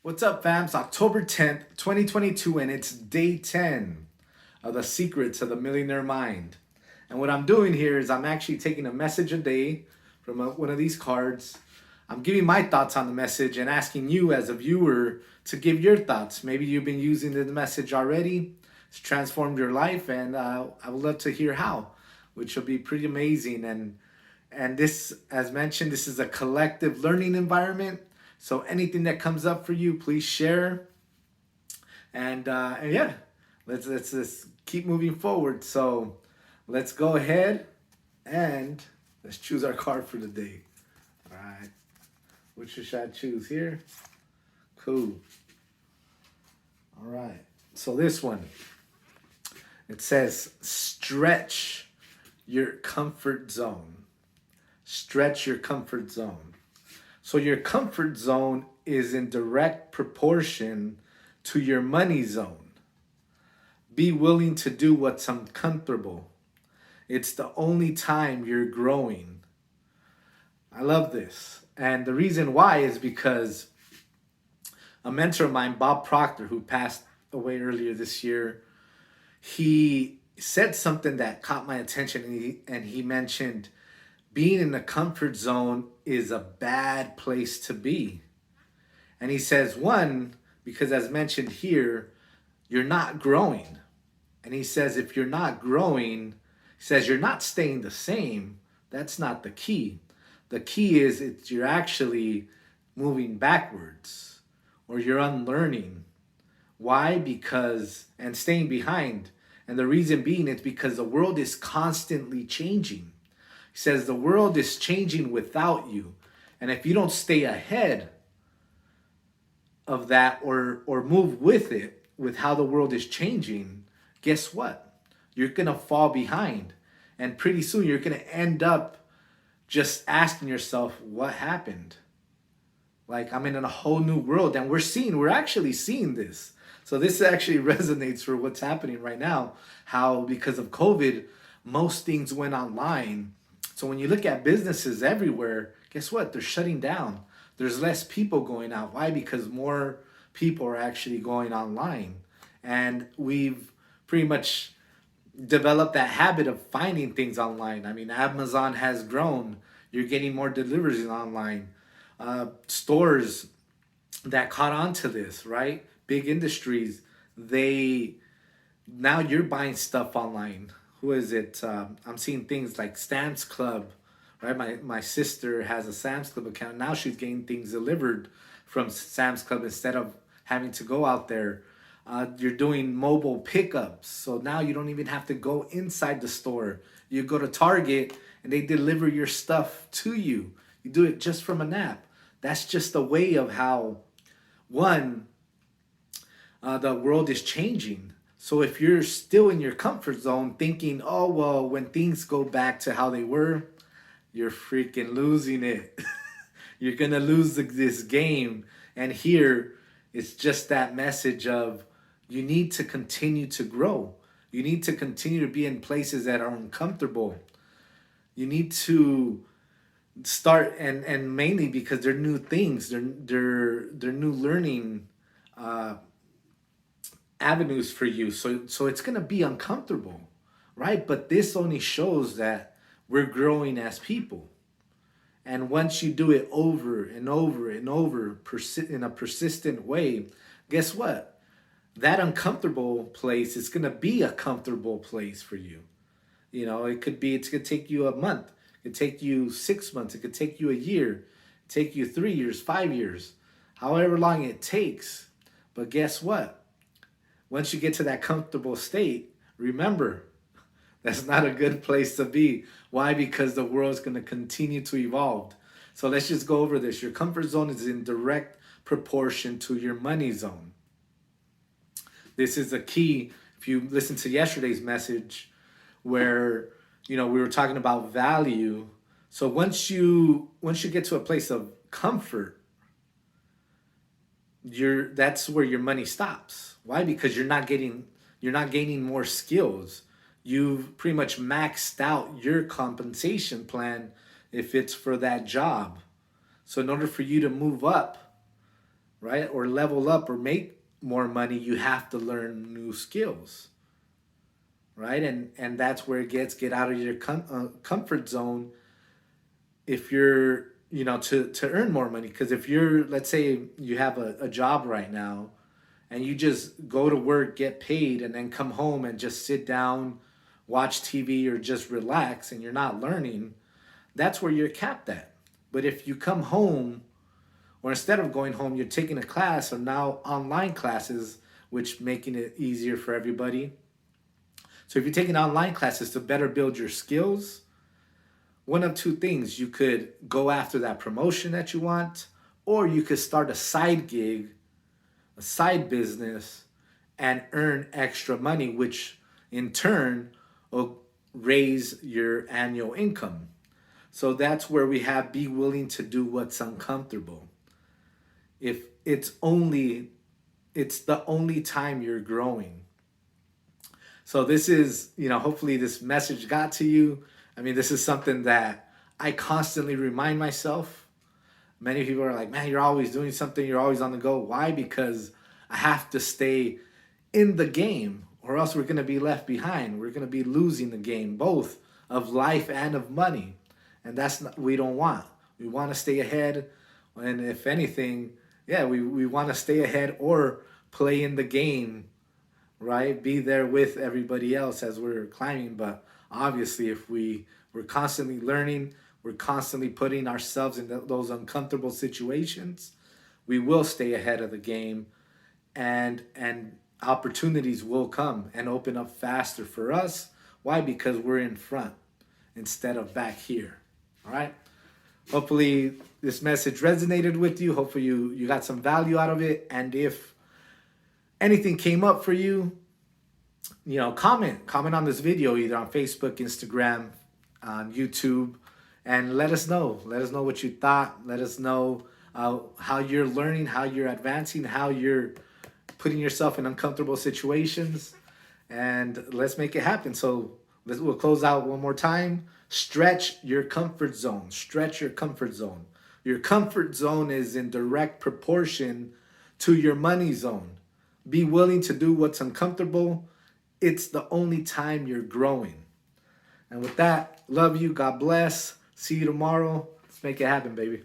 What's up, fam? It's October 10th, 2022, and it's day 10 of the Secrets of the Millionaire Mind. And what I'm doing here is I'm actually taking a message a day from one of these cards. I'm giving my thoughts on the message and asking you as a viewer to give your thoughts. Maybe you've been using the message already. It's transformed your life, and I would love to hear how, which will be pretty amazing. And this, as mentioned, this is a collective learning environment. So anything that comes up for you, please share. And yeah, let's just keep moving forward. So let's go ahead and let's choose our card for the day. All right, which should I choose here? Cool. All right. So this one, it says stretch your comfort zone. Stretch your comfort zone. So your comfort zone is in direct proportion to your money zone. Be willing to do what's uncomfortable. It's the only time you're growing. I love this. And the reason why is because a mentor of mine, Bob Proctor, who passed away earlier this year, he said something that caught my attention, and he mentioned being in the comfort zone is a bad place to be. And he says, one, because as mentioned here, you're not growing. And he says, if you're not growing, he says, you're not staying the same. That's not the key. The key is you're actually moving backwards, or you're unlearning. Why? Because, and staying behind. And the reason being, it's because the world is constantly changing. He says the world is changing without you. And if you don't stay ahead of that or move with it, with how the world is changing, guess what? You're going to fall behind. And pretty soon you're going to end up just asking yourself, what happened? Like, I'm in a whole new world. And we're actually seeing this. So this actually resonates for what's happening right now. How because of COVID, most things went online. So when you look at businesses everywhere, guess what? They're shutting down. There's less people going out. Why? Because more people are actually going online. And we've pretty much developed that habit of finding things online. I mean, Amazon has grown. You're getting more deliveries online. Stores that caught on to this, right? Big industries, now you're buying stuff online. Who is it? I'm seeing things like Sam's Club, right? My sister has a Sam's Club account. Now she's getting things delivered from Sam's Club instead of having to go out there. You're doing mobile pickups. So now you don't even have to go inside the store. You go to Target and they deliver your stuff to you. You do it just from an app. That's just a way of how, one, the world is changing. So if you're still in your comfort zone thinking, oh, well, when things go back to how they were, you're freaking losing it. You're going to lose this game. And here, it's just that message of you need to continue to grow. You need to continue to be in places that are uncomfortable. You need to start, and mainly because they're new things, they're new learning avenues for you. So it's going to be uncomfortable, right? But this only shows that we're growing as people. And once you do it over and over and over in a persistent way, guess what? That uncomfortable place is going to be a comfortable place for you. You know, it's going to take you a month. It could take you 6 months. It could take you a year. Take you 3 years, 5 years, however long it takes. But guess what? Once you get to that comfortable state, remember, that's not a good place to be. Why? Because the world's going to continue to evolve. So let's just go over this. Your comfort zone is in direct proportion to your money zone. This is a key. If you listen to yesterday's message where, we were talking about value. So once you get to a place of comfort, that's where your money stops. Why? Because you're not gaining more skills. You've pretty much maxed out your compensation plan if it's for that job. So in order for you to move up, right? Or level up or make more money, you have to learn new skills, right? And that's where it get out of your comfort zone if you're, to earn more money. Because if you're, let's say you have a job right now and you just go to work, get paid, and then come home and just sit down, watch TV, or just relax, and you're not learning, that's where you're capped at. But if you come home, or instead of going home, you're taking a class, or now online classes, which making it easier for everybody. So if you're taking online classes to better build your skills, one of two things: you could go after that promotion that you want, or you could start a side gig, a side business, and earn extra money, which in turn will raise your annual income. So that's where we have be willing to do what's uncomfortable. If it's the only time you're growing. So this is, hopefully this message got to you. I mean, this is something that I constantly remind myself. Many people are like, man, you're always doing something, you're always on the go. Why? Because I have to stay in the game, or else we're going to be left behind. We're going to be losing the game, both of life and of money. And that's not, we don't want. We want to stay ahead. And if anything, yeah, we want to stay ahead or play in the game, right? Be there with everybody else as we're climbing. But obviously, if we're constantly learning, we're constantly putting ourselves in those uncomfortable situations, we will stay ahead of the game, and opportunities will come and open up faster for us. Why? Because we're in front instead of back here. All right. Hopefully this message resonated with you. Hopefully you got some value out of it. And if anything came up for you, comment on this video, either on Facebook, Instagram, on YouTube, and let us know. Let us know what you thought. Let us know how you're learning, how you're advancing, how you're putting yourself in uncomfortable situations, and let's make it happen. So we'll close out one more time. Stretch your comfort zone. Stretch your comfort zone. Your comfort zone is in direct proportion to your money zone. Be willing to do what's uncomfortable. It's the only time you're growing. And with that, love you. God bless. See you tomorrow. Let's make it happen, baby.